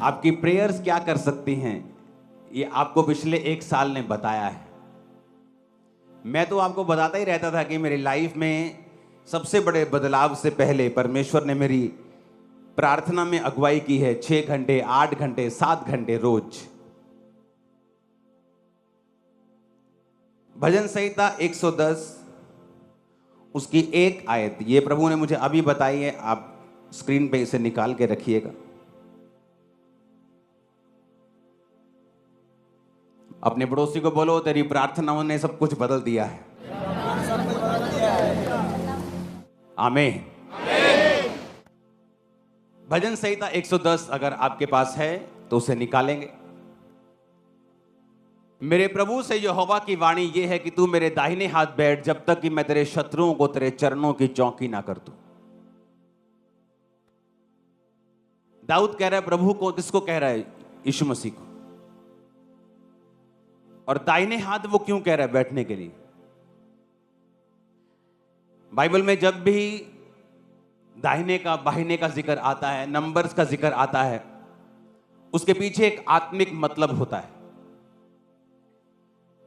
आपकी प्रेयर्स क्या कर सकती हैं, ये आपको पिछले 1 साल ने बताया है। मैं तो आपको बताता ही रहता था कि मेरी लाइफ में सबसे बड़े बदलाव से पहले परमेश्वर ने मेरी प्रार्थना में अगुवाई की है। 6 घंटे, 8 घंटे, 7 घंटे रोज। भजन संहिता 110 उसकी एक आयत, ये प्रभु ने मुझे अभी बताई है, आप स्क्रीन पे इसे निकाल के रखिएगा। अपने पड़ोसी को बोलो, तेरी प्रार्थनाओं ने सब कुछ बदल दिया है। आमीन। भजन संहिता 110 अगर आपके पास है तो उसे निकालेंगे। मेरे प्रभु से यहोवा की वाणी यह है कि तू मेरे दाहिने हाथ बैठ जब तक कि मैं तेरे शत्रुओं को तेरे चरणों की चौकी ना कर दूं। दाऊद कह रहा है प्रभु को, किसको कह रहा है? यीशु मसीह को। और दाहिने हाथ वो क्यों कह रहा है? बैठने के लिए। बाइबल में जब भी दाहिने का बाहिने का जिक्र आता है, नंबर्स का जिक्र आता है, उसके पीछे एक आत्मिक मतलब होता है।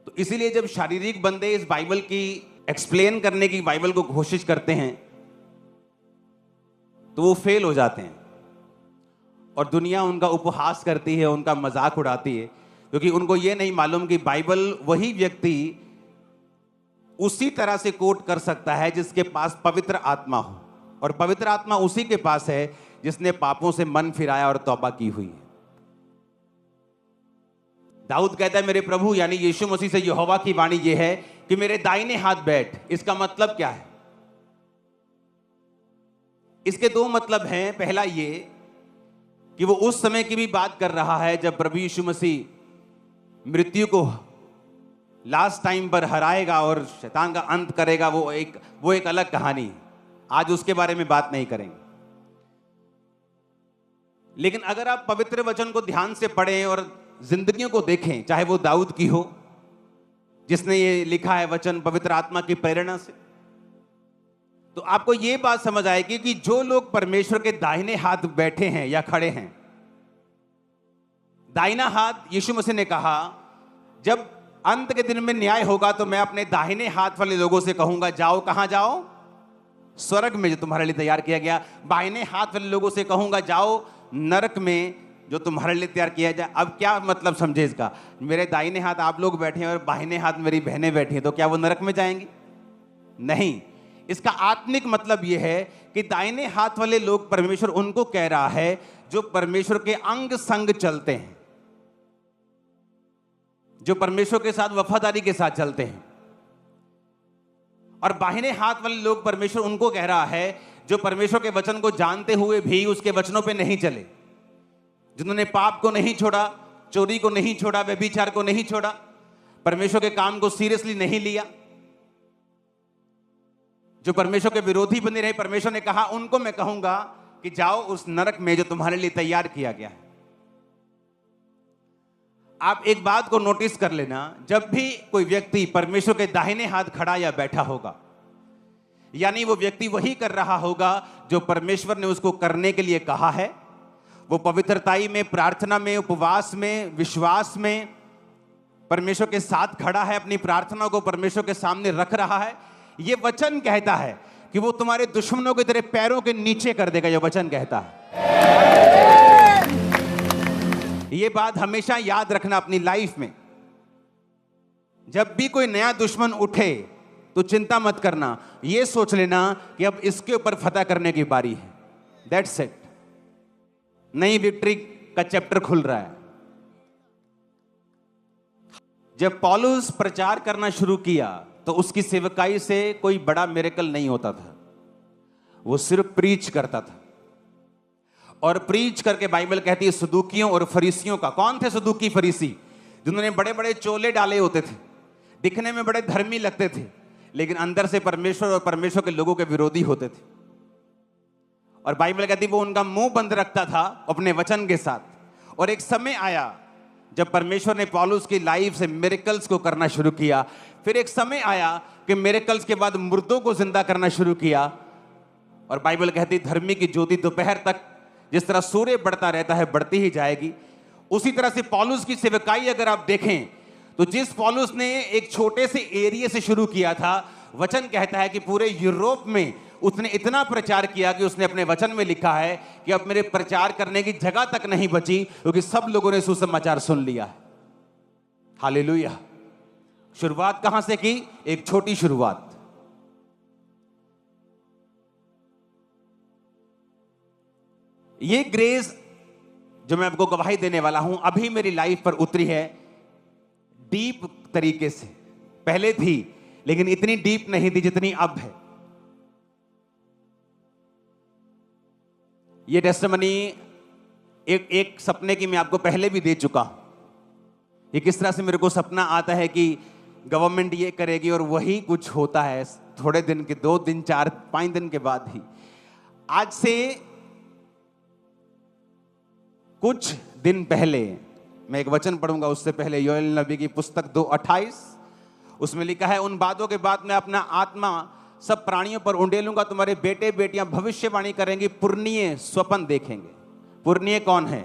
तो इसीलिए जब शारीरिक बंदे इस बाइबल की एक्सप्लेन करने की बाइबल को कोशिश करते हैं तो वो फेल हो जाते हैं और दुनिया उनका उपहास करती है, उनका मजाक उड़ाती है, क्योंकि उनको ये नहीं मालूम कि बाइबल वही व्यक्ति उसी तरह से कोट कर सकता है जिसके पास पवित्र आत्मा हो, और पवित्र आत्मा उसी के पास है जिसने पापों से मन फिराया और तौबा की हुई है। दाऊद कहता है मेरे प्रभु यानी यीशु मसीह से यहोवा की वाणी यह है कि मेरे दाहिने हाथ बैठ। इसका मतलब क्या है? इसके 2 मतलब हैं। पहला ये कि वो उस समय की भी बात कर रहा है जब प्रभु यीशु मसीह मृत्यु को लास्ट टाइम पर हराएगा और शैतान का अंत करेगा। वो एक अलग कहानी है, आज उसके बारे में बात नहीं करेंगे। लेकिन अगर आप पवित्र वचन को ध्यान से पढ़ें और जिंदगियों को देखें, चाहे वो दाऊद की हो जिसने ये लिखा है वचन पवित्र आत्मा की प्रेरणा से, तो आपको ये बात समझ आएगी कि जो लोग परमेश्वर के दाहिने हाथ बैठे हैं या खड़े हैं, दाहिना हाथ यीशु मसीह ने कहा जब अंत के दिन में न्याय होगा तो मैं अपने दाहिने हाथ वाले लोगों से कहूंगा जाओ। कहां जाओ? स्वर्ग में जो तुम्हारे लिए तैयार किया गया। बाहिने हाथ वाले लोगों से कहूंगा जाओ नरक में जो तुम्हारे लिए तैयार किया जाए। अब क्या मतलब समझे इसका? मेरे दाहिने हाथ आप लोग बैठे हैं और बाहिने हाथ मेरी बहनें बैठी हैं, तो क्या वो नरक में जाएंगी? नहीं। इसका आत्मिक मतलब यह है कि दाहिने हाथ वाले लोग परमेश्वर उनको कह रहा है जो परमेश्वर के अंग संग चलते हैं, जो परमेश्वर के साथ वफादारी के साथ चलते हैं। और बाहिने हाथ वाले लोग परमेश्वर उनको कह रहा है जो परमेश्वर के वचन को जानते हुए भी उसके वचनों पे नहीं चले, जिन्होंने पाप को नहीं छोड़ा, चोरी को नहीं छोड़ा, व्यभिचार को नहीं छोड़ा, परमेश्वर के काम को सीरियसली नहीं लिया, जो परमेश्वर के विरोधी बने रहे। परमेश्वर ने कहा उनको मैं कहूंगा कि जाओ उस नरक में जो तुम्हारे लिए तैयार किया गया है। आप एक बात को नोटिस कर लेना, जब भी कोई व्यक्ति परमेश्वर के दाहिने हाथ खड़ा या बैठा होगा, यानी वो व्यक्ति वही कर रहा होगा जो परमेश्वर ने उसको करने के लिए कहा है। वो पवित्रताई में, प्रार्थना में, उपवास में, विश्वास में परमेश्वर के साथ खड़ा है, अपनी प्रार्थना को परमेश्वर के सामने रख रहा है। ये वचन कहता है कि वो तुम्हारे दुश्मनों के तेरे पैरों के नीचे कर देगा। ये वचन कहता है। ये बात हमेशा याद रखना अपनी लाइफ में। जब भी कोई नया दुश्मन उठे तो चिंता मत करना, ये सोच लेना कि अब इसके ऊपर फतह करने की बारी है। That's it. नई विक्ट्री का चैप्टर खुल रहा है। जब पौलुस प्रचार करना शुरू किया तो उसकी सेवकाई से कोई बड़ा मिरेकल नहीं होता था। वो सिर्फ प्रीच करता था। और प्रीच करके बाइबल कहती है सदूकियों और फरीसियों का। कौन थे सदूकी फरीसी? जिन्होंने बड़े बड़े चोले डाले होते थे, दिखने में बड़े धर्मी लगते थे, लेकिन अंदर से परमेश्वर और परमेश्वर के लोगों के विरोधी होते थे। और बाइबल कहती वो उनका मुंह बंद रखता था अपने वचन के साथ। और एक समय आया जब परमेश्वर ने पौलुस की लाइफ से मिरेकल्स को करना शुरू किया। फिर एक समय आया कि मिरेकल्स के बाद मुर्दों को जिंदा करना शुरू किया। और बाइबल कहती धर्मी की ज्योति दोपहर तक जिस तरह सूर्य बढ़ता रहता है बढ़ती ही जाएगी, उसी तरह से पौलुस की सेवकाई अगर आप देखें तो जिस पौलुस ने एक छोटे से एरिया से शुरू किया था, वचन कहता है कि पूरे यूरोप में उसने इतना प्रचार किया कि उसने अपने वचन में लिखा है कि अब मेरे प्रचार करने की जगह तक नहीं बची, क्योंकि सब लोगों ने सुसमाचार सुन लिया है। हालेलुया। शुरुआत कहां से की? एक छोटी शुरुआत। ये ग्रेस जो मैं आपको गवाही देने वाला हूं अभी मेरी लाइफ पर उतरी है डीप तरीके से। पहले थी लेकिन इतनी डीप नहीं थी जितनी अब है। ये टेस्टिमनी एक सपने की मैं आपको पहले भी दे चुका हूं। ये किस तरह से मेरे को सपना आता है कि गवर्नमेंट ये करेगी और वही कुछ होता है थोड़े दिन के, 2 दिन 4 5 दिन के बाद ही। आज से कुछ दिन पहले मैं एक वचन पढ़ूंगा, उससे पहले योएल नबी की पुस्तक 2:28, उसमें लिखा है, उन बातों के बाद मैं अपना आत्मा सब प्राणियों पर उंडेलूंगा, तुम्हारे बेटे बेटियां भविष्यवाणी करेंगी, पुरनीय स्वप्न देखेंगे। पुरनीय कौन है?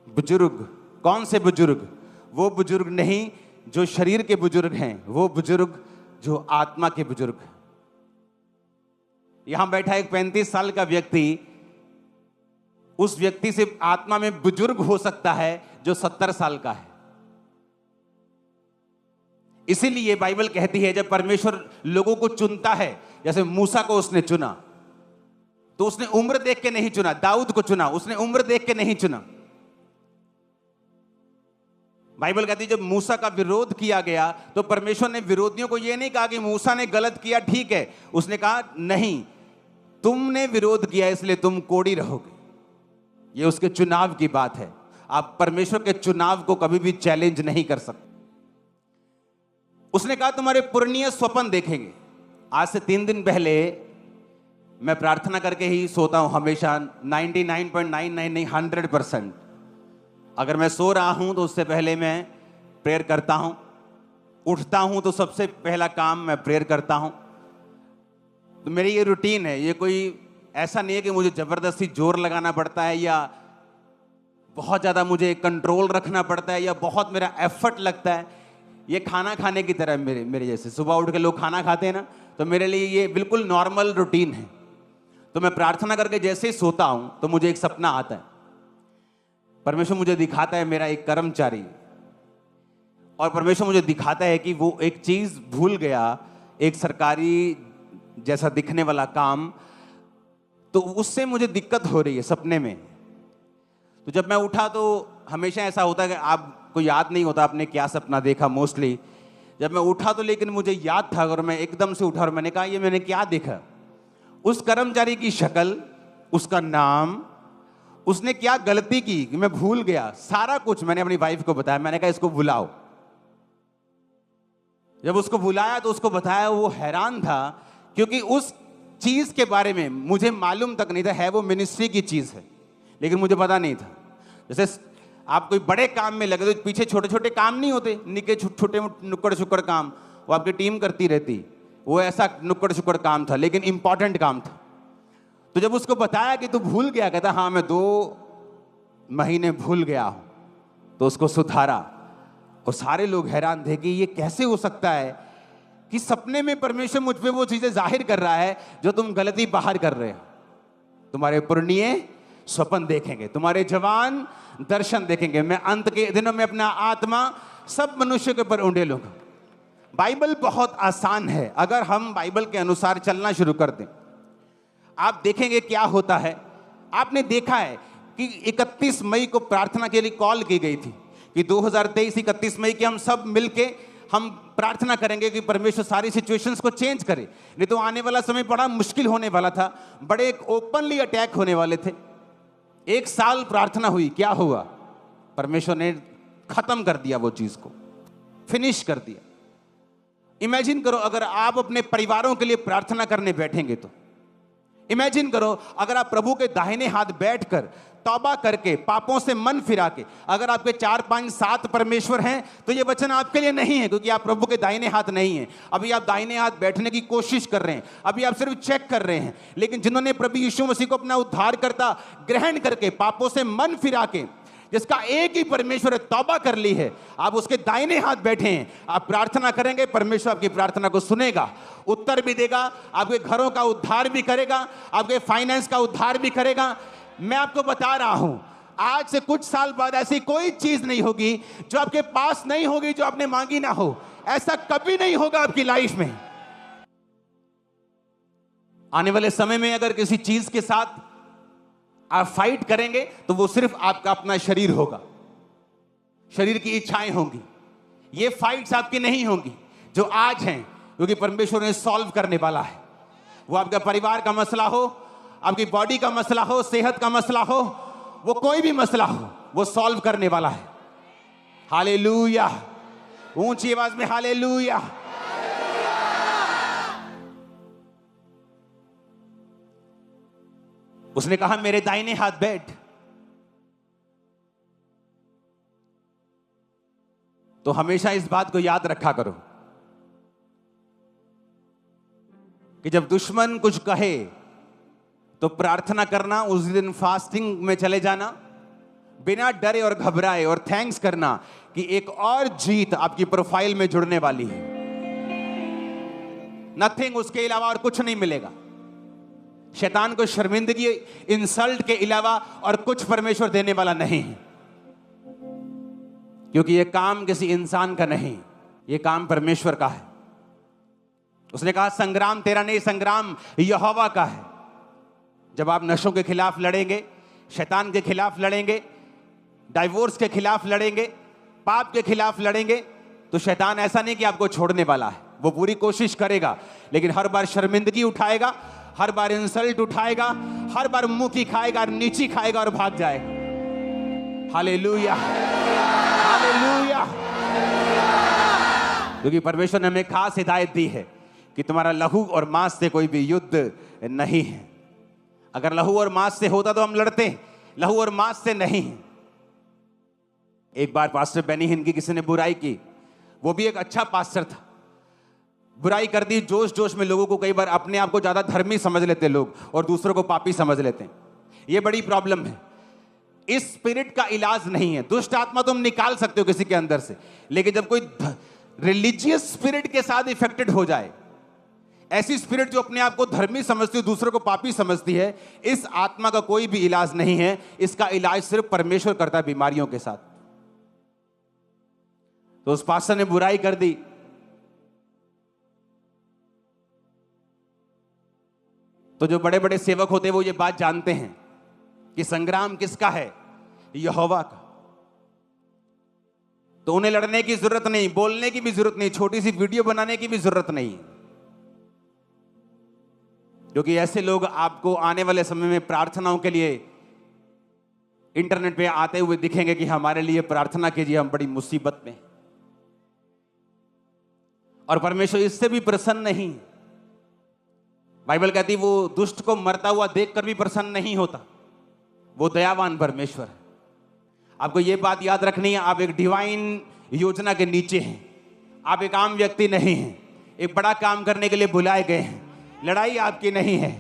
बुजुर्ग। कौन से बुजुर्ग? वो बुजुर्ग नहीं जो शरीर के बुजुर्ग हैं, वो बुजुर्ग जो आत्मा के बुजुर्ग। यहां बैठा एक 35 साल का व्यक्ति उस व्यक्ति से आत्मा में बुजुर्ग हो सकता है जो 70 साल का है। इसीलिए बाइबल कहती है जब परमेश्वर लोगों को चुनता है, जैसे मूसा को उसने चुना तो उसने उम्र देख के नहीं चुना, दाऊद को चुना उसने उम्र देख के नहीं चुना। बाइबल कहती है जब मूसा का विरोध किया गया तो परमेश्वर ने विरोधियों को यह नहीं कहा कि मूसा ने गलत किया ठीक है, उसने कहा नहीं, तुमने विरोध किया इसलिए तुम कोढ़ी रहोगे। यह उसके चुनाव की बात है। आप परमेश्वर के चुनाव को कभी भी चैलेंज नहीं कर सकते। उसने कहा तुम्हारे पुरनीय स्वप्न देखेंगे। आज से 3 दिन पहले मैं प्रार्थना करके ही सोता हूं हमेशा, 99.99 नहीं 100%। अगर मैं सो रहा हूं तो उससे पहले मैं प्रेयर करता हूं, उठता हूं तो सबसे पहला काम मैं प्रेयर करता हूं। तो मेरी ये रूटीन है। ये कोई ऐसा नहीं है कि मुझे जबरदस्ती जोर लगाना पड़ता है या बहुत ज़्यादा मुझे कंट्रोल रखना पड़ता है या बहुत मेरा एफर्ट लगता है। ये खाना खाने की तरह मेरे जैसे सुबह उठ के लोग खाना खाते हैं ना, तो मेरे लिए ये बिल्कुल नॉर्मल रूटीन है। तो मैं प्रार्थना करके जैसे ही सोता हूं तो मुझे एक सपना आता है। परमेश्वर मुझे दिखाता है मेरा एक कर्मचारी, और परमेश्वर मुझे दिखाता है कि वो एक चीज़ भूल गया, एक सरकारी जैसा दिखने वाला काम, तो उससे मुझे दिक्कत हो रही है सपने में। तो जब मैं उठा तो हमेशा ऐसा होता है कि आपको याद नहीं होता आपने क्या सपना देखा मोस्टली। जब मैं उठा तो लेकिन मुझे याद था और मैं एकदम से उठा और मैंने कहा ये मैंने क्या देखा। उस कर्मचारी की शक्ल, उसका नाम, उसने क्या गलती की कि मैं भूल गया, सारा कुछ मैंने अपनी वाइफ को बताया। मैंने कहा इसको बुलाओ। जब उसको बुलाया तो उसको बताया, वो हैरान था क्योंकि उस चीज के बारे में मुझे मालूम तक नहीं था। है वो मिनिस्ट्री की चीज है लेकिन मुझे पता नहीं था। जैसे आप कोई बड़े काम में लगे तो पीछे छोटे छोटे काम नहीं होते, निके छोटे नुक्कड़ शुक्कड़ काम वो आपकी टीम करती रहती, वो ऐसा नुक्कड़ शुक्कड़ काम था लेकिन इंपॉर्टेंट काम था। तो जब उसको बताया कि तू भूल गया, कहता हाँ मैं 2 महीने भूल गया हूं, तो उसको सुधारा। और सारे लोग हैरान थे कि ये कैसे हो सकता है कि सपने में परमेश्वर मुझ पे वो चीजें जाहिर कर रहा है जो तुम गलती बाहर कर रहे हो। तुम्हारे पुरनीय स्वप्न देखेंगे, तुम्हारे जवान दर्शन देखेंगे, मैं अंत के दिनों में अपना आत्मा सब मनुष्य के ऊपर उंडेलूंगा। बाइबल बहुत आसान है। अगर हम बाइबल के अनुसार चलना शुरू कर दें, आप देखेंगे क्या होता है। आपने देखा है कि 31 मई को प्रार्थना के लिए कॉल की गई थी कि 2023 31 मई की हम सब मिलके हम प्रार्थना करेंगे कि परमेश्वर सारी सिचुएशंस को चेंज करे। नहीं तो आने वाला समय बड़ा मुश्किल होने वाला था, बड़े एक ओपनली अटैक होने वाले थे। 1 साल प्रार्थना हुई, क्या हुआ? परमेश्वर ने खत्म कर दिया, वो चीज को फिनिश कर दिया। इमेजिन करो अगर आप अपने परिवारों के लिए प्रार्थना करने बैठेंगे तो इमेजिन करो अगर आप प्रभु के दाहिने हाथ बैठकर तौबा करके, पापों से मन फिरा के। अगर आपके 4, 5, 7 परमेश्वर हैं तो ये वचन आपके लिए नहीं है, क्योंकि आप प्रभु के दाहिने हाथ नहीं हैं। अभी आप दाहिने हाथ बैठने की कोशिश कर रहे हैं, अभी आप सिर्फ चेक कर रहे हैं। लेकिन जिन्होंने प्रभु यीशु मसीह को अपना उद्धारकर्ता ग्रहण करके, पापों से मन फिरा के, जिसका एक ही परमेश्वर तौबा कर ली है, आप उसके दाहिने हाथ बैठे हैं, आप प्रार्थना करेंगे, परमेश्वर आपकी प्रार्थना को सुनेगा, उत्तर भी देगा, आपके घरों का उद्धार भी करेगा, आपके फाइनेंस का उद्धार भी करेगा। मैं आपको बता रहा हूं, आज से कुछ साल बाद ऐसी कोई चीज नहीं होगी जो आपके पास नहीं होगी, जो आपने मांगी ना हो। ऐसा कभी नहीं होगा आपकी लाइफ में। आने वाले समय में अगर किसी चीज के साथ आप फाइट करेंगे तो वो सिर्फ आपका अपना शरीर होगा, शरीर की इच्छाएं होंगी। ये फाइट्स आपकी नहीं होंगी जो आज हैं, क्योंकि परमेश्वर ने सॉल्व करने वाला है। वो आपका परिवार का मसला हो, आपकी बॉडी का मसला हो, सेहत का मसला हो, वो कोई भी मसला हो, वो सॉल्व करने वाला है। हालेलुया, ऊंची आवाज में हालेलुया। उसने कहा मेरे दाहिने हाथ बैठ। तो हमेशा इस बात को याद रखा करो कि जब दुश्मन कुछ कहे तो प्रार्थना करना, उस दिन फास्टिंग में चले जाना, बिना डरे और घबराए, और थैंक्स करना कि एक और जीत आपकी प्रोफाइल में जुड़ने वाली है। नथिंग, उसके अलावा और कुछ नहीं मिलेगा। शैतान को शर्मिंदगी, इंसल्ट के अलावा और कुछ परमेश्वर देने वाला नहीं है, क्योंकि यह काम किसी इंसान का नहीं, यह काम परमेश्वर का है। उसने कहा संग्राम तेरा नहीं, संग्राम यहोवा का है। जब आप नशों के खिलाफ लड़ेंगे, शैतान के खिलाफ लड़ेंगे, डाइवोर्स के खिलाफ लड़ेंगे, पाप के खिलाफ लड़ेंगे, तो शैतान ऐसा नहीं कि आपको छोड़ने वाला है। वो पूरी कोशिश करेगा, लेकिन हर बार शर्मिंदगी उठाएगा, हर बार इंसल्ट उठाएगा, हर बार मुंह की खाएगा, नीची खाएगा और भाग जाएगा। Hallelujah, hallelujah. क्योंकि परमेश्वर ने हमें खास हिदायत दी है कि तुम्हारा लहू और मांस से कोई भी युद्ध नहीं है। अगर लहू और मांस से होता तो हम लड़ते, लहू और मांस से नहीं। एक बार पास्टर बेनी हिन की किसी ने बुराई की, वो भी एक अच्छा पास्टर था, बुराई कर दी जोश जोश में। लोगों को कई बार अपने आप को ज्यादा धर्मी समझ लेते लोग और दूसरों को पापी समझ लेते हैं। ये बड़ी प्रॉब्लम है। इस स्पिरिट का इलाज नहीं है। दुष्ट आत्मा तुम निकाल सकते हो किसी के अंदर से, लेकिन जब कोई रिलीजियस स्पिरिट के साथ इफेक्टेड हो जाए, ऐसी स्पिरिट जो अपने आप को धर्मी समझती है, दूसरों को पापी समझती है, इस आत्मा का कोई भी इलाज नहीं है। इसका इलाज सिर्फ परमेश्वर करता है बीमारियों के साथ। तो उस पास्टर ने बुराई कर दी, तो जो बड़े बड़े सेवक होते हैं वो ये बात जानते हैं कि संग्राम किसका है, यहोवा का। तो उन्हें लड़ने की जरूरत नहीं, बोलने की भी जरूरत नहीं, छोटी सी वीडियो बनाने की भी जरूरत नहीं, क्योंकि ऐसे लोग आपको आने वाले समय में प्रार्थनाओं के लिए इंटरनेट पे आते हुए दिखेंगे कि हमारे लिए प्रार्थना कीजिए, हम बड़ी मुसीबत में। और परमेश्वर इससे भी प्रसन्न नहीं। बाइबल कहती वो दुष्ट को मरता हुआ देखकर भी प्रसन्न नहीं होता, वो दयावान परमेश्वर है। आपको ये बात याद रखनी है, आप एक डिवाइन योजना के नीचे हैं, आप एक आम व्यक्ति नहीं हैं, एक बड़ा काम करने के लिए बुलाए गए हैं। लड़ाई आपकी नहीं है,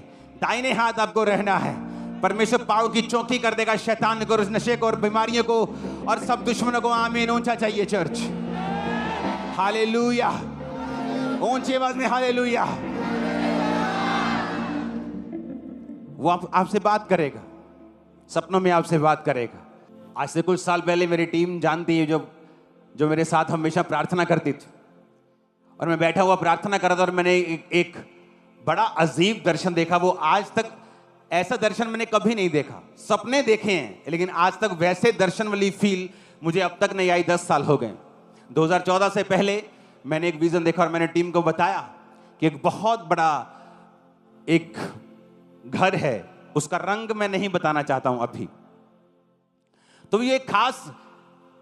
दाहिने हाथ आपको रहना है। परमेश्वर पाँव की चौकी कर देगा शैतान को, नशे को और बीमारियों को और सब दुश्मनों को। आमीन। ऊंचा चाहिए चर्च, हालेलुया, ऊंची आवाज में हालेलुया। वो आपसे बात करेगा, सपनों में आपसे बात करेगा। आज से कुछ साल पहले मेरी टीम जानती है, जो मेरे साथ हमेशा प्रार्थना करती थी, और मैं बैठा हुआ प्रार्थना कर रहा था और मैंने एक बड़ा अजीब दर्शन देखा। वो आज तक ऐसा दर्शन मैंने कभी नहीं देखा। सपने देखे हैं, लेकिन आज तक वैसे दर्शन वाली फील मुझे अब तक नहीं आई। 10 साल हो गए। 2014 से पहले मैंने एक विजन देखा और मैंने टीम को बताया कि एक बहुत बड़ा एक घर है, उसका रंग मैं नहीं बताना चाहता हूं अभी। तो ये खास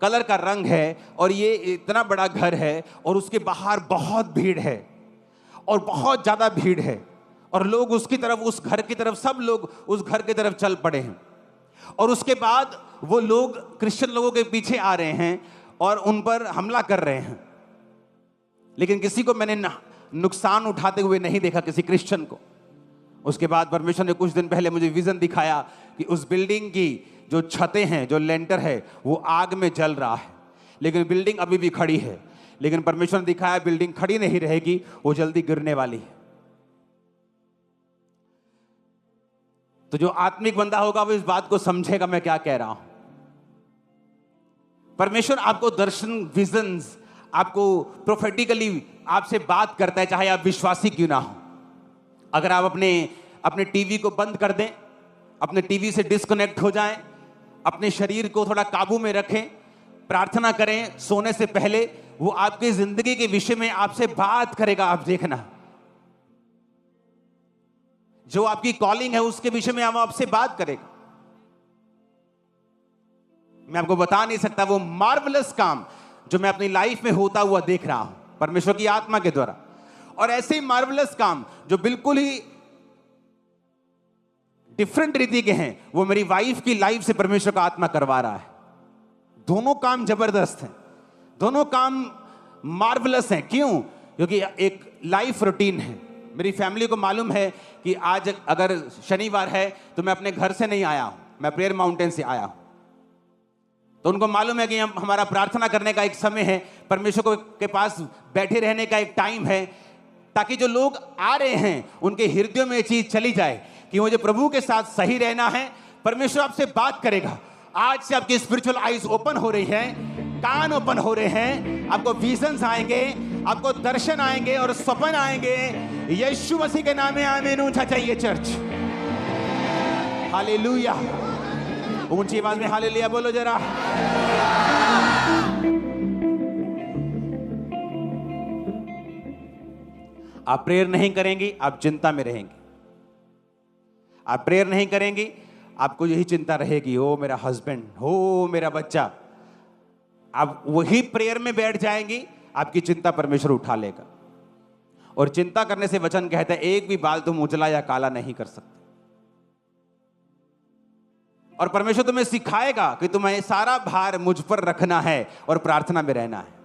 कलर का रंग है और ये इतना बड़ा घर है और उसके बाहर बहुत भीड़ है और बहुत ज्यादा भीड़ है और लोग उसकी तरफ, उस घर की तरफ, सब लोग उस घर की तरफ चल पड़े हैं। और उसके बाद वो लोग क्रिश्चियन लोगों के पीछे आ रहे हैं और उन पर हमला कर रहे हैं, लेकिन किसी को मैंने नुकसान उठाते हुए नहीं देखा, किसी क्रिश्चियन को। उसके बाद परमेश्वर ने कुछ दिन पहले मुझे विजन दिखाया कि उस बिल्डिंग की जो छतें हैं, जो लेंटर है, वो आग में जल रहा है, लेकिन बिल्डिंग अभी भी खड़ी है। लेकिन परमेश्वर ने दिखाया बिल्डिंग खड़ी नहीं रहेगी, वो जल्दी गिरने वाली है। तो जो आत्मिक बंदा होगा वो इस बात को समझेगा मैं क्या कह रहा हूं। परमेश्वर आपको दर्शन, विजन्स, आपको प्रोफेटिकली आपसे बात करता है, चाहे आप विश्वासी क्यों ना हो। अगर आप अपने टीवी को बंद कर दें, अपने टीवी से डिस्कनेक्ट हो जाएं, अपने शरीर को थोड़ा काबू में रखें, प्रार्थना करें सोने से पहले, वो आपकी जिंदगी के विषय में आपसे बात करेगा। आप देखना, जो आपकी कॉलिंग है उसके विषय में आपसे बात करेगा। मैं आपको बता नहीं सकता वो मार्वलस काम जो मैं अपनी लाइफ में होता हुआ देख रहा हूं परमेश्वर की आत्मा के द्वारा। और ऐसे ही मार्वलस काम जो बिल्कुल ही डिफरेंट रीति के हैं, वो मेरी वाइफ की लाइफ से परमेश्वर का आत्मा करवा रहा है। दोनों काम जबरदस्त हैं, दोनों काम मार्वलस हैं। क्यों? क्योंकि एक लाइफ रूटीन है। मेरी फैमिली को मालूम है कि आज अगर शनिवार है तो मैं अपने घर से नहीं आया हूं, मैं प्रेयर माउंटेन से आया हूं। तो उनको मालूम है कि हमारा प्रार्थना करने का एक समय है, परमेश्वर के पास बैठे रहने का एक टाइम है, ताकि जो लोग आ रहे हैं उनके हृदयों में ये चीज चली जाए कि मुझे प्रभु के साथ सही रहना है। परमेश्वर आपसे बात करेगा। आज से आपकी स्पिरिचुअल आईज ओपन हो रही है, कान ओपन हो रहे हैं, आपको विजन्स आएंगे, आपको दर्शन आएंगे और स्वप्न आएंगे। यीशु मसीह के नाम में आमीन। ऊंचा चाहिए चर्च, हालेलुया। ऊंची आवाज में हालेलुया बोलो जरा। आप प्रेयर नहीं करेंगी, आप चिंता में रहेंगे। आप प्रेयर नहीं करेंगी, आपको यही चिंता रहेगी, ओ मेरा हस्बैंड, हो मेरा बच्चा। आप वही प्रेयर में बैठ जाएंगी, आपकी चिंता परमेश्वर उठा लेगा। और चिंता करने से वचन कहता है एक भी बाल तुम उजला या काला नहीं कर सकते। और परमेश्वर तुम्हें सिखाएगा कि तुम्हें सारा भार मुझ पर रखना है और प्रार्थना में रहना है।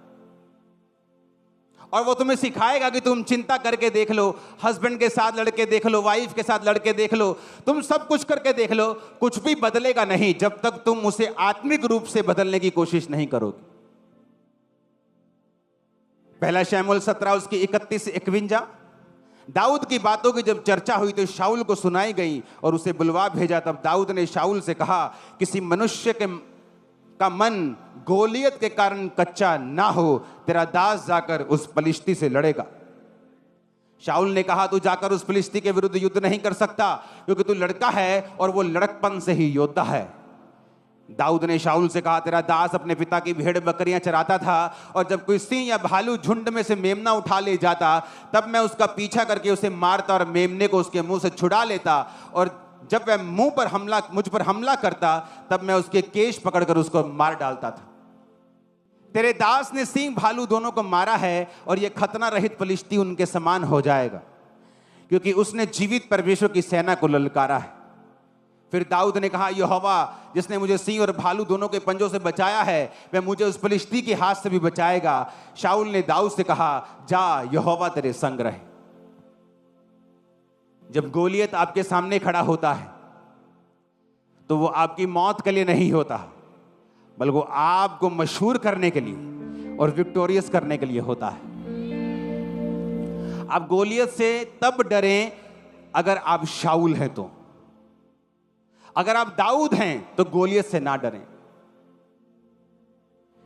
और वो तुम्हें सिखाएगा कि तुम चिंता करके देख लो, हस्बैंड के साथ लड़के देख लो, वाइफ के साथ लड़के देख लो, तुम सब कुछ करके देख लो, कुछ भी बदलेगा नहीं जब तक तुम उसे आत्मिक रूप से बदलने की कोशिश नहीं करोगे। पहला शमूएल 17 उसकी 31 से 51। दाऊद की बातों की जब चर्चा हुई तो शाऊल को सुनाई गई और उसे बुलवा भेजा। तब दाऊद ने शाऊल से कहा, किसी मनुष्य का मन गोलियत के कारण कच्चा ना हो, तेरा दास जाकर उस फलिश्ती से लड़ेगा। शाऊल ने कहा, तू जाकर उस फलिश्ती के विरुद्ध युद्ध नहीं कर सकता, क्योंकि तू लड़का है और वो लड़कपन से ही योद्धा है। दाऊद ने शाऊल से कहा, तेरा दास अपने पिता की भेड़ बकरियां चराता था, और जब कोई सिंह या भालू झुंड में से मेमना उठा ले जाता, तब मैं उसका पीछा करके उसे मारता और मेमने को उसके मुंह से छुड़ा लेता, और जब वह मुझ पर हमला करता, तब मैं उसके केश पकड़कर उसको मार डालता था। तेरे दास ने सिंह भालू दोनों को मारा है, और यह खतना रहित फलिश्ती उनके समान हो जाएगा, क्योंकि उसने जीवित परमेश्वर की सेना को ललकारा है। फिर दाऊद ने कहा, यहोवा जिसने मुझे सिंह और भालू दोनों के पंजों से बचाया है, वह मुझे उस फलिश्ती के हाथ से भी बचाएगा। शाऊल ने दाऊद से कहा, जा, यहोवा तेरे संग रहे। जब गोलियत आपके सामने खड़ा होता है तो वो आपकी मौत के लिए नहीं होता, बल्कि वो आपको मशहूर करने के लिए और विक्टोरियस करने के लिए होता है। आप गोलियत से तब डरें अगर आप शाऊल हैं तो, अगर आप दाऊद हैं तो गोलियत से ना डरें।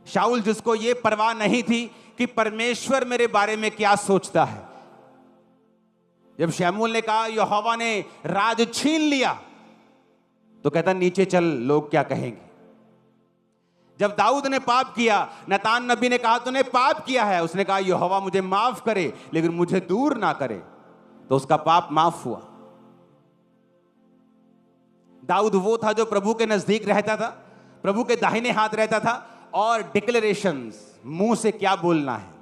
शाऊल जिसको यह परवाह नहीं थी कि परमेश्वर मेरे बारे में क्या सोचता है, जब शमूएल ने कहा यहोवा ने राज छीन लिया, तो कहता नीचे चल, लोग क्या कहेंगे। जब दाऊद ने पाप किया, नतान नबी ने कहा तूने पाप किया है, उसने कहा यहोवा मुझे माफ करे लेकिन मुझे दूर ना करे, तो उसका पाप माफ हुआ। दाऊद वो था जो प्रभु के नजदीक रहता था, प्रभु के दाहिने हाथ रहता था, और डिक्लेरेशंस, मुंह से क्या बोलना है।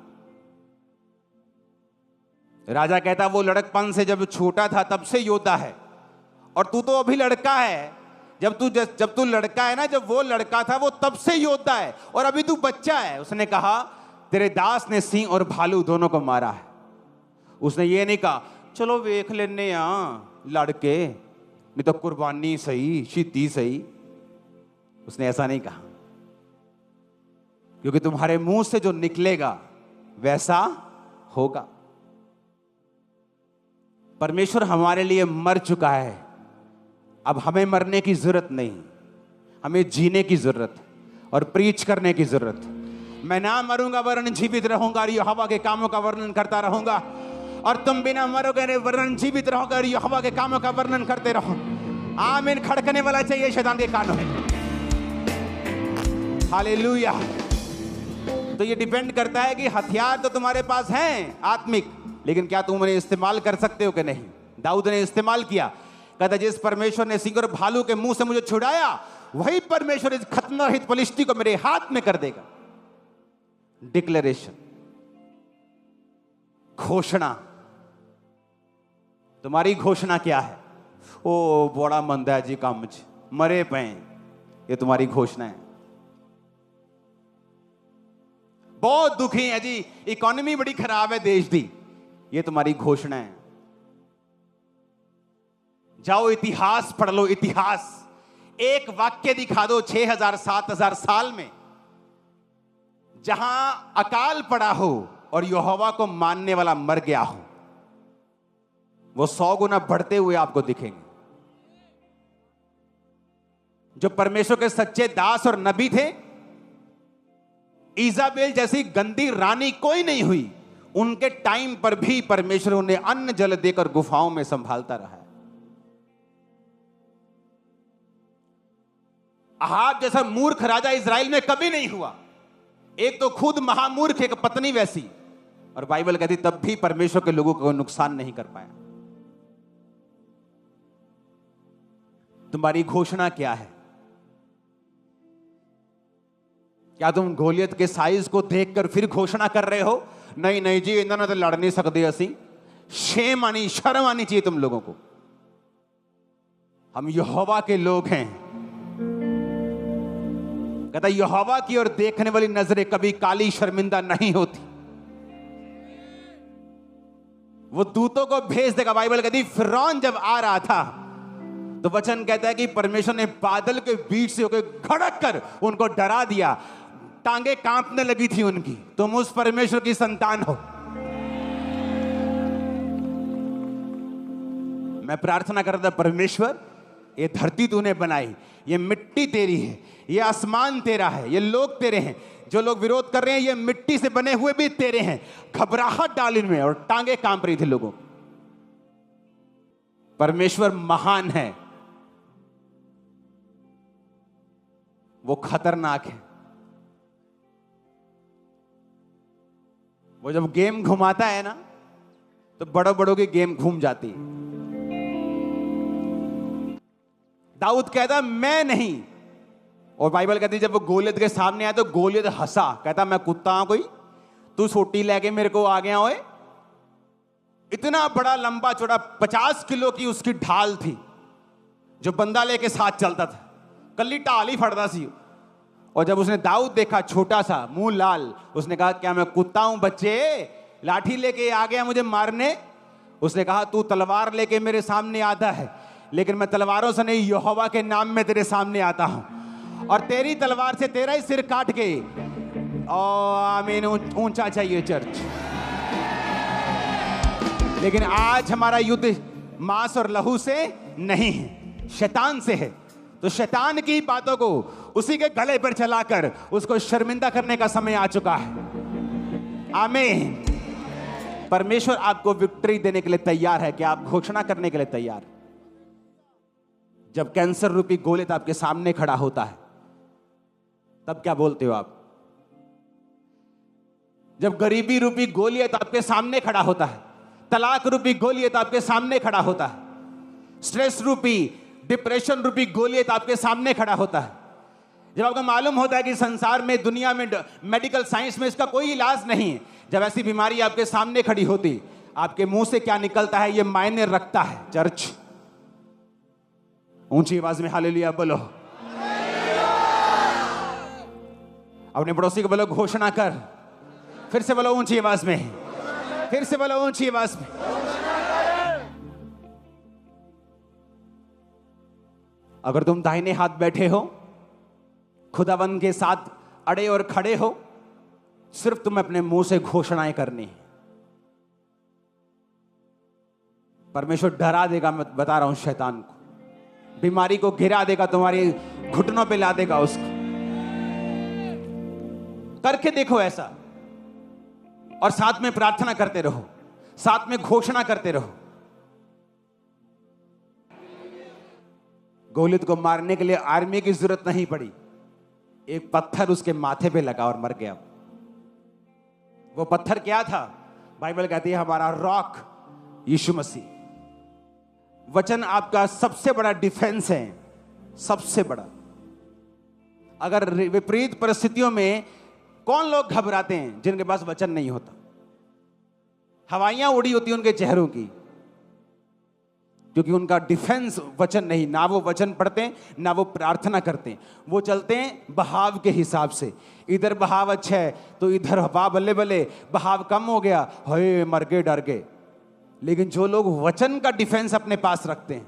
राजा कहता वो लड़कपन से जब छोटा था तब से योद्धा है, और तू तो अभी लड़का है, जब तू लड़का है ना, जब वो लड़का था वो तब से योद्धा है, और अभी तू बच्चा है। उसने कहा तेरे दास ने सिंह और भालू दोनों को मारा है। उसने ये नहीं कहा चलो वेख लेने लड़के, नहीं तो कुर्बानी सही, शीती सही। उसने ऐसा नहीं कहा, क्योंकि तुम्हारे मुंह से जो निकलेगा वैसा होगा। परमेश्वर हमारे लिए मर चुका है, अब हमें मरने की जरूरत नहीं, हमें जीने की जरूरत और प्रीच करने की जरूरत। मैं ना मरूंगा वरन जीवित रहूंगा और यहोवा के कामों का वर्णन करता रहूंगा, और तुम बिना मरोगे वरन जीवित रहोगे और यहोवा के कामों का वर्णन करते रहो। आमीन। खड़कने वाला चाहिए शैतान के कानों में। हालेलुया। तो ये डिपेंड करता है कि हथियार तो तुम्हारे पास हैं आत्मिक, लेकिन क्या तुम उन्हें इस्तेमाल कर सकते हो कि नहीं। दाऊद ने इस्तेमाल किया, कहता जिस परमेश्वर ने सिंह और भालू के मुंह से मुझे छुड़ाया, वही परमेश्वर इस खतरनाक फलिश्ती को मेरे हाथ में कर देगा। डिक्लेरेशन, घोषणा। तुम्हारी घोषणा क्या है? ओ बड़ा मंदा है जी काम च मरे पे, ये तुम्हारी घोषणा है। बहुत दुखी है जी, इकोनॉमी बड़ी खराब है देश दी, ये तुम्हारी घोषणा है। जाओ इतिहास पढ़ लो, इतिहास। एक वाक्य दिखा दो 6000 7000 साल में जहां अकाल पड़ा हो और यहोवा को मानने वाला मर गया हो, वो 100 गुना बढ़ते हुए आपको दिखेंगे। जो परमेश्वर के सच्चे दास और नबी थे, इजाबेल जैसी गंदी रानी कोई नहीं हुई, उनके टाइम पर भी परमेश्वर उन्हें अन्न जल देकर गुफाओं में संभालता रहा है। अहाब जैसा मूर्ख राजा इजराइल में कभी नहीं हुआ। एक तो खुद महामूर्ख, एक पत्नी वैसी, और बाइबल कहती तब भी परमेश्वर के लोगों को नुकसान नहीं कर पाया। तुम्हारी घोषणा क्या है? क्या तुम गोलियत के साइज को देखकर फिर घोषणा कर रहे हो, नहीं नहीं जी इन्होंने तो लड़ नहीं सकते असी? शेम आनी, शर्म आनी चाहिए तुम लोगों को। हम यहोवा के लोग हैं। कहता यहोवा की ओर देखने वाली नजरें कभी काली शर्मिंदा नहीं होती। वो दूतों को भेज देगा। बाइबल कहती फिरौन जब आ रहा था तो वचन कहता है कि परमेश्वर ने बादल के बीच से होकर खड़क कर उनको डरा दिया, टांगे कांपने लगी थी उनकी। तुम उस परमेश्वर की संतान हो। मैं प्रार्थना कर रहा था, परमेश्वर ये धरती तूने बनाई, ये मिट्टी तेरी है, ये आसमान तेरा है, ये लोग तेरे हैं। जो लोग विरोध कर रहे हैं ये मिट्टी से बने हुए भी तेरे हैं। घबराहट डाल इनमें, और टांगे कांप रही थी लोगों। परमेश्वर महान है, वो खतरनाक है। वो जब गेम घुमाता है ना तो बड़ों बड़ों की गेम घूम जाती है। दाऊद कहता मैं नहीं, और बाइबल कहती जब वो गोलियत के सामने आया तो गोलियत हंसा, कहता मैं कुत्ता हूं कोई, तू सोटी लेके मेरे को आ गया ओए। इतना बड़ा लंबा चौड़ा 50 किलो की उसकी ढाल थी जो बंदा लेके साथ चलता था, कल्ली ढाल ही फड़ता सी। और जब उसने दाऊद देखा छोटा सा, मुंह लाल, उसने कहा क्या मैं कुत्ता हूं बच्चे, लाठी लेके आ गया मुझे मारने? उसने कहा तू तलवार लेके मेरे सामने आता है, लेकिन मैं तलवारों से नहीं यहोवा के नाम में तेरे सामने आता हूं, और तेरी तलवार से तेरा ही सिर काट के आमीन ऊंचा चाहिए चर्च। लेकिन आज हमारा युद्ध मांस और लहू से नहीं है, शैतान से है। तो शैतान की बातों को उसी के गले पर चलाकर उसको शर्मिंदा करने का समय आ चुका है। आमीन। परमेश्वर आपको विक्ट्री देने के लिए तैयार है कि आप घोषणा करने के लिए तैयार। जब कैंसर रूपी गोलियत आपके सामने खड़ा होता है तब क्या बोलते हो आप? जब गरीबी रूपी गोलियत आपके सामने खड़ा होता है, तलाक रूपी गोलियत आपके सामने खड़ा होता है, स्ट्रेस रूपी, डिप्रेशन रूपी गोलियत आपके सामने खड़ा होता है, जब आपको मालूम होता है कि संसार में, दुनिया में, मेडिकल साइंस में इसका कोई इलाज नहीं है, जब ऐसी बीमारी आपके सामने खड़ी होती, आपके मुंह से क्या निकलता है ये मायने रखता है चर्च। ऊंची आवाज में हालेलुया बोलो। अपने पड़ोसी को बोलो घोषणा कर। फिर से बोलो ऊंची आवाज में, फिर से बोलो ऊंची आवाज में। अगर तुम दाहिने हाथ बैठे हो, खुदावंद के साथ अड़े और खड़े हो, सिर्फ तुम अपने मुंह से घोषणाएं करनी है। परमेश्वर डरा देगा, मैं बता रहा हूं शैतान को, बीमारी को गिरा देगा, तुम्हारी घुटनों पे ला देगा उसको। करके देखो ऐसा, और साथ में प्रार्थना करते रहो, साथ में घोषणा करते रहो। गोलियत को मारने के लिए आर्मी की जरूरत नहीं पड़ी, एक पत्थर उसके माथे पे लगा और मर गया। वो पत्थर क्या था? बाइबल कहती है हमारा रॉक यीशु मसीह। वचन आपका सबसे बड़ा डिफेंस है, सबसे बड़ा। अगर विपरीत परिस्थितियों में कौन लोग घबराते हैं? जिनके पास वचन नहीं होता। हवाइयां उड़ी होती उनके चेहरों की, क्योंकि उनका डिफेंस वचन नहीं। ना वो वचन पढ़ते, ना वो प्रार्थना करते। वो चलते हैं बहाव के हिसाब से। इधर बहाव अच्छा है तो इधर हवा बल्ले बल्ले, बहाव कम हो गया, हे मर गए, डर गए। लेकिन जो लोग वचन का डिफेंस अपने पास रखते हैं,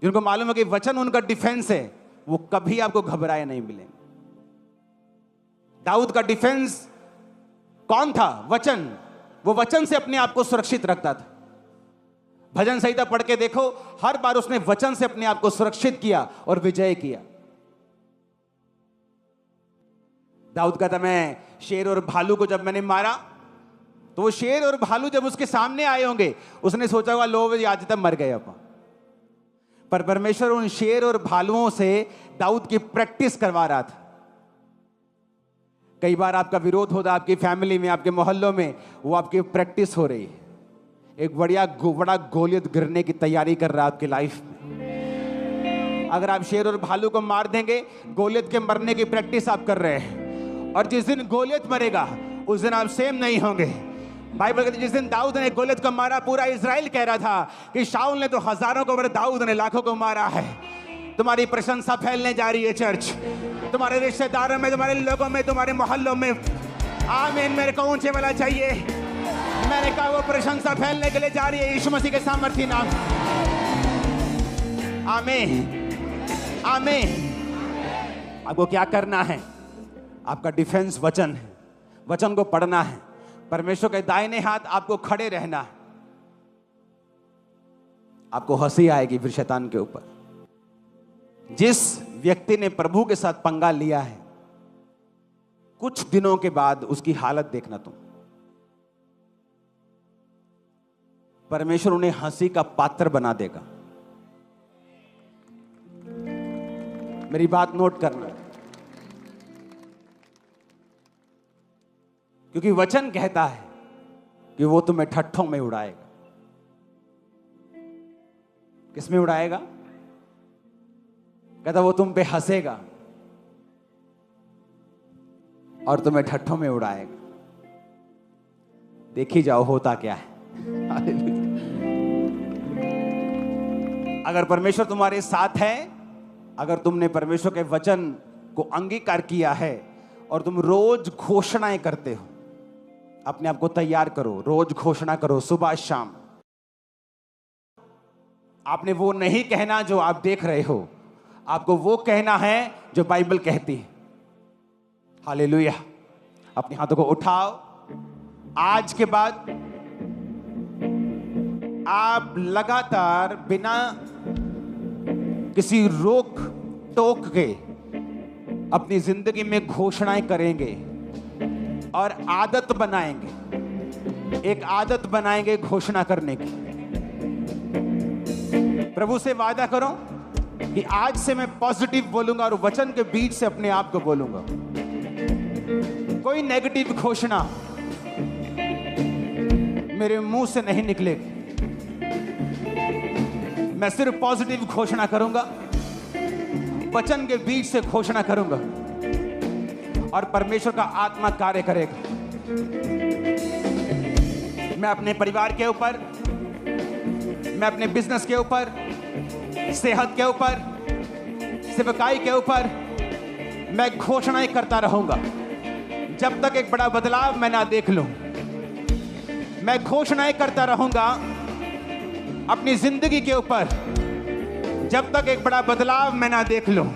जिनको मालूम है कि वचन उनका डिफेंस है, वो कभी आपको घबराए नहीं मिलेंगे। दाऊद का डिफेंस कौन था? वचन। वो वचन से अपने आप को सुरक्षित रखता था। भजन संहिता पढ़ के देखो, हर बार उसने वचन से अपने आप को सुरक्षित किया और विजय किया। दाऊद कहता, मैं शेर और भालू को जब मैंने मारा, तो वो शेर और भालू जब उसके सामने आए होंगे, उसने सोचा होगा लो आज तक मर गए अपन। पर परमेश्वर उन शेर और भालुओं से दाऊद की प्रैक्टिस करवा रहा था। कई बार आपका विरोध होता, आपकी फैमिली में, आपके मोहल्लों में, वो आपकी प्रैक्टिस हो रही है। एक बड़ा गोलियत गिरने की तैयारी कर रहा है आपकी लाइफ में। अगर आप शेर और भालू को मार देंगे, गोलियत के मरने की प्रैक्टिस आप कर रहे हैं। और जिस दिन गोलियत मरेगा, उस दिन आप सेम नहीं होंगे। बाइबल कहती है जिस दिन दाऊद ने गोलियत को मारा, पूरा इजराइल कह रहा था कि शाऊल ने तो हजारों को, दाऊद ने लाखों को मारा है। तुम्हारी प्रशंसा फैलने जा रही है चर्च, तुम्हारे रिश्तेदारों में, तुम्हारे लोगों में, तुम्हारे मोहल्लों में। आमीन। मेरे को ऊंचे वाला चाहिए। मैंने कहा वो प्रशंसा फैलने के लिए जा रही है यीशु मसीह के सामर्थी नाम। आमीन, आमीन। आपको क्या करना है? आपका डिफेंस वचन है। वचन को पढ़ना है। परमेश्वर के दाहिने हाथ आपको खड़े रहना है। आपको हंसी आएगी फिर शैतान के ऊपर। जिस व्यक्ति ने प्रभु के साथ पंगा लिया है, कुछ दिनों के बाद उसकी हालत देखना तुम। परमेश्वर उन्हें हंसी का पात्र बना देगा। मेरी बात नोट करना, क्योंकि वचन कहता है कि वो तुम्हें ठट्ठों में उड़ाएगा। किस में उड़ाएगा? कहता वो तुम पे हंसेगा और तुम्हें ठट्ठों में उड़ाएगा। देखी जाओ होता क्या है। अगर परमेश्वर तुम्हारे साथ है, अगर तुमने परमेश्वर के वचन को अंगीकार किया है और तुम रोज घोषणाएं करते हो, अपने आप को तैयार करो, रोज घोषणा करो, सुबह शाम। आपने वो नहीं कहना जो आप देख रहे हो, आपको वो कहना है जो बाइबल कहती है। हालेलुया। अपने हाथों को उठाओ। आज के बाद आप लगातार बिना किसी रोक टोक के अपनी जिंदगी में घोषणाएं करेंगे और आदत बनाएंगे। एक आदत बनाएंगे घोषणा करने की। प्रभु से वादा करो कि आज से मैं पॉजिटिव बोलूंगा और वचन के बीच से अपने आप को बोलूंगा। कोई नेगेटिव घोषणा मेरे मुंह से नहीं निकलेगी। मैं सिर्फ पॉजिटिव घोषणा करूंगा, वचन के बीच से घोषणा करूंगा और परमेश्वर का आत्मा कार्य करेगा। मैं अपने परिवार के ऊपर, मैं अपने बिजनेस के ऊपर, सेहत के ऊपर, सेवकाई के ऊपर मैं घोषणाएं करता रहूंगा जब तक एक बड़ा बदलाव मैं ना देख लूं। मैं घोषणाएं करता रहूंगा अपनी जिंदगी के ऊपर जब तक एक बड़ा बदलाव मैं ना देख लूं।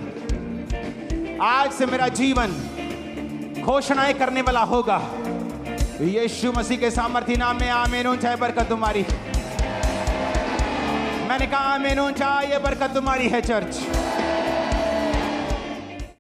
आज से मेरा जीवन घोषणाएं करने वाला होगा। यीशु मसीह के सामर्थी नाम में आमीन। चाहे बरकत तुम्हारी, मैंने कहा आमीन, चाहे ये बरकत तुम्हारी है चर्च।